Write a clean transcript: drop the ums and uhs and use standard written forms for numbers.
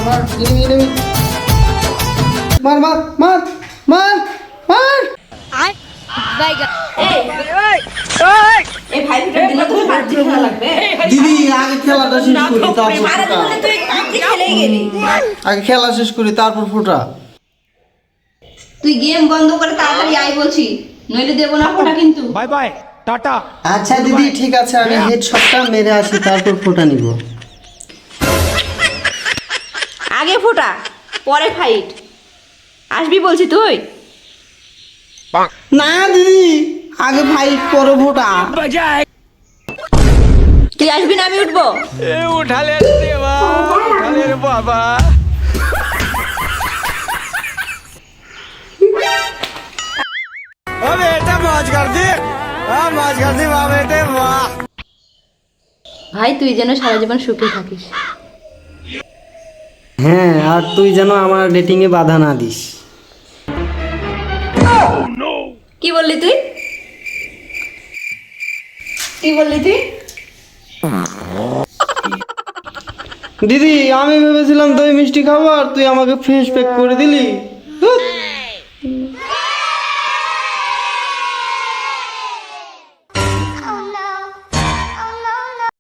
মার এনিমি মার মার মার মার মার আয় বাইগা এই ভাই ভিতর দিলে তো পাবজি খেলা লাগবে। দিদি আগে খেলাটা শেষ করি তারপর সারা ফোটা জীবনে তুই পাবজি খেলেই গেলি। আগে খেলা শেষ করি তারপর ফোটা তুই গেম বন্ধ করে তাড়াতাড়ি আয় বলছি, নইলে দেব না ফোটা কিন্তু। Bye bye ta-ta. আচ্ছা দিদি ঠিক আছে আমি হেডশটটা মেরে আসি তারপর ফোটা নিব আগে ফোটা পরে ফাইট, আসবি বলছি তুই। না দিদি আগে ফাইট পরে ফোটা তুই আসবি না আমি উঠবো। ए उठा ले देवा, उठा ले रे बाबा। ओ बेटा मौज कर दी, हाँ मौज कर दी वाह बेटे वाह। ভাই তুই যেন সারা জীবন সুখে থাকিস। হ্যাঁ আর তুই যেন আমার ডেটিং এ বাধা না দিস কি বললি তুই? কি বললি তুই? দিদি আমি ভেবেছিলাম তুই মিষ্টি খাবো আর তুই আমাকে ফেস প্যাক করে দিলি